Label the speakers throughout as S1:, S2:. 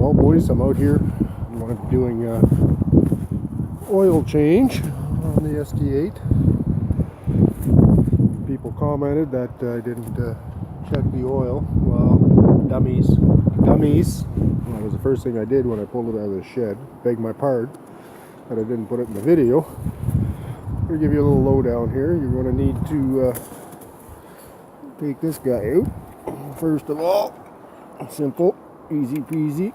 S1: Well, boys, I'm out here. I'm doing oil change on the ST8. People commented that I didn't check the oil. Well, dummies. That was the first thing I did when I pulled it out of the shed. Beg my pardon that I didn't put it in the video. I'll give you a little lowdown here. You're going to need to take this guy out. First of all, simple, easy peasy.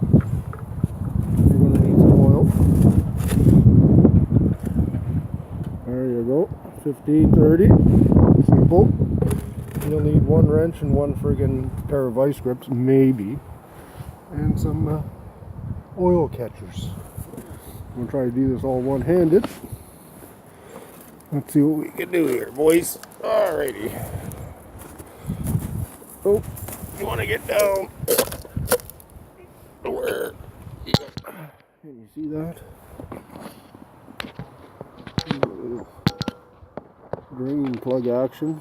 S1: You're going to need some oil. There you go, 1530. Simple. You'll need one wrench and one friggin' pair of vice grips, maybe, and some oil catchers. I'm going to try to do this all one-handed. Let's see what we can do here, boys. Alrighty. Oh, you want to get down? Where? Can you see that? Green plug action.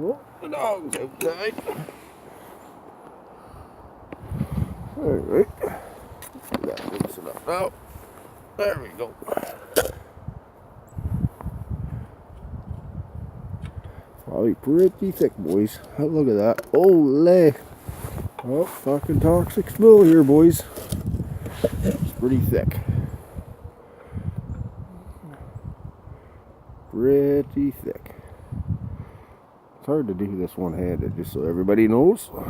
S1: Oh, the dog's outside. Alright. That loosen up now. There we go. Probably pretty thick, boys. Look at that. Ole! Oh, fucking toxic smell here, boys. It's pretty thick. Pretty thick. It's hard to do this one-handed, just so everybody knows. I'll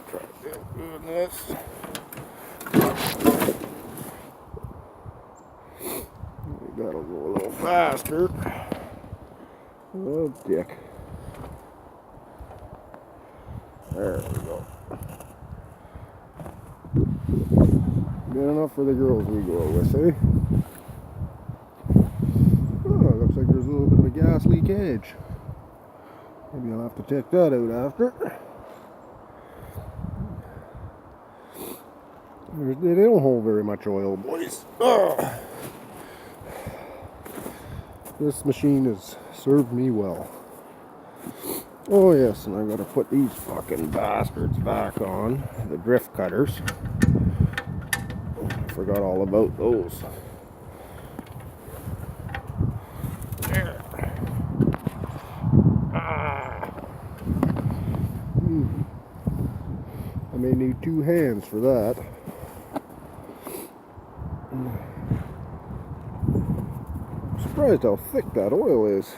S1: try doing this. That'll go a little faster. Oh, dick. There we go. Good enough for the girls we go with, eh? Oh, looks like there's a little bit of a gas leakage. Maybe I'll have to check that out after. They don't hold very much oil, boys. Oh. This machine has served me well. Oh yes, and I've got to put these fucking bastards back on, the drift cutters. I forgot all about those. There. I may need two hands for that. I'm surprised how thick that oil is.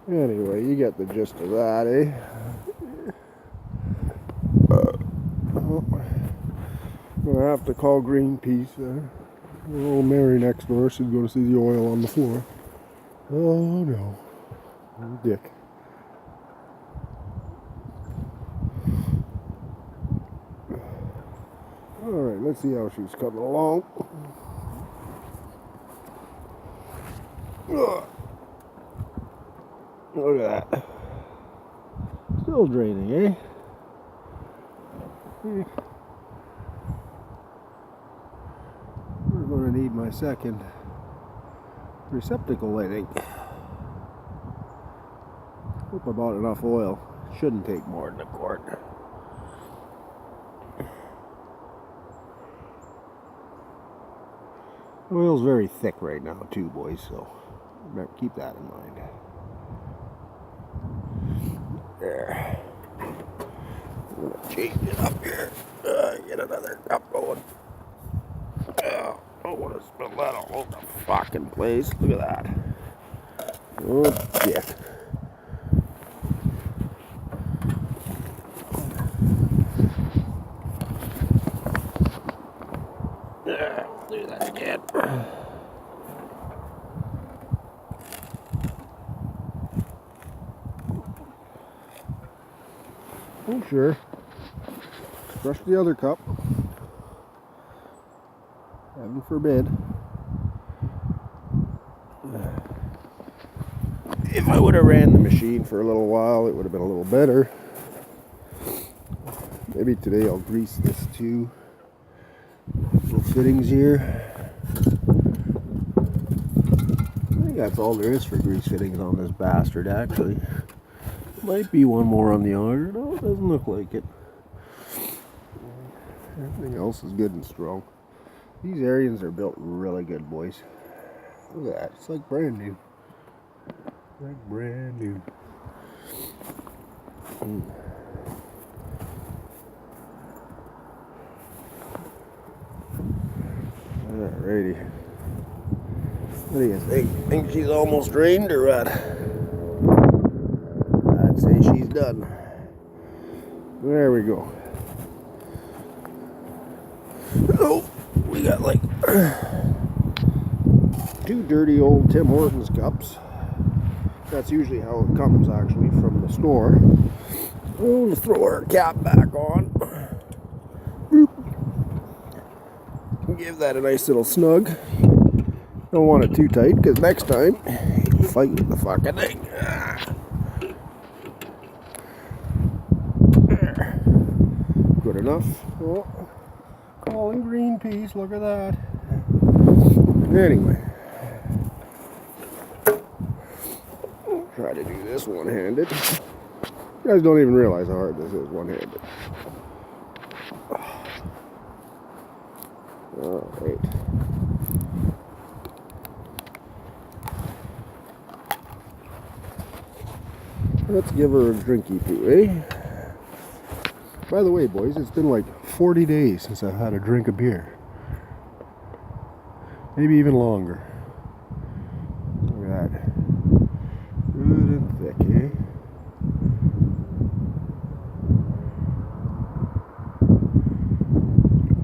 S1: Anyway, you get the gist of that, eh? I'm gonna have to call Greenpeace. Old Mary next door, she's going to see the oil on the floor. Oh no, oh, dick. Alright, let's see how she's coming along. Look at that. Still draining, eh? We're going to need my second receptacle, I think. Hope I bought enough oil. Shouldn't take more than a quart. Oil's very thick right now too, boys, so remember, keep that in mind. There. I'm gonna change it up here. Get another cup going. I don't want to spill that all over the fucking place. Look at that. Oh, shit. Do that again. Oh, sure. Brush the other cup. Heaven forbid. If I would have ran the machine for a little while, it would have been a little better. Maybe today I'll grease this too. Little fittings here. I think that's all there is for grease fittings on this bastard, actually. Might be one more on the auger. No, it doesn't look like it. Everything else is good and strong. These Arians are built really good, boys. Look at that. It's like brand new. Like brand new. Alrighty. What do you think? Think she's almost drained or what? I'd say she's done. There we go. Oh, we got like 2 dirty old Tim Hortons cups. That's usually how it comes, actually, from the store. We'll throw our cap back on. Boop. Give that a nice little snug. Don't want it too tight, because next time, you fight with the fucking thing. Good enough. Oh, calling Greenpeace, look at that. Anyway. Try to do this one-handed. You guys don't even realize how hard this is one-handed. Alright. Let's give her a drinky poo, eh? By the way, boys, it's been like 40 days since I've had a drink of beer. Maybe even longer. Look at that. Good and thick, eh?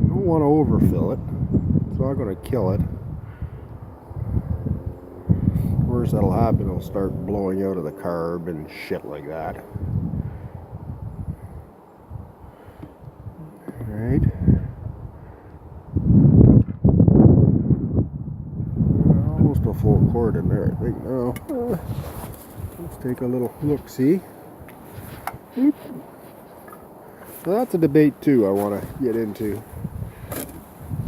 S1: You don't want to overfill it. It's not going to kill it. Worst that'll happen, it'll start blowing out of the carb and shit like that. Alright. Almost a full quart in there, I think now. Let's take a little look-see. So that's a debate too I want to get into.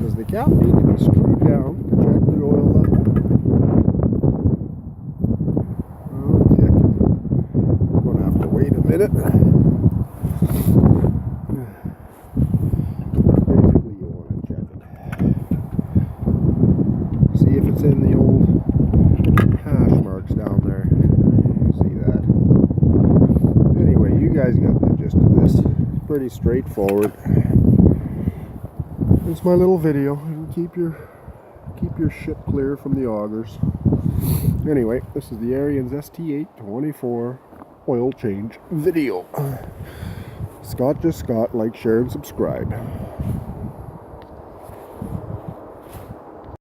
S1: Does the cap need to be screwed down to check the oil level? Oh, tick. I'm going to have to wait a minute. Basically, you want to check it. See if it's in the old hash marks down there. See that? Anyway, you guys got the gist of this. It's pretty straightforward. It's my little video. Keep your shit clear from the augers. Anyway, this is the Arians ST8 24 oil change video. Scott just Scott, like, share, and subscribe.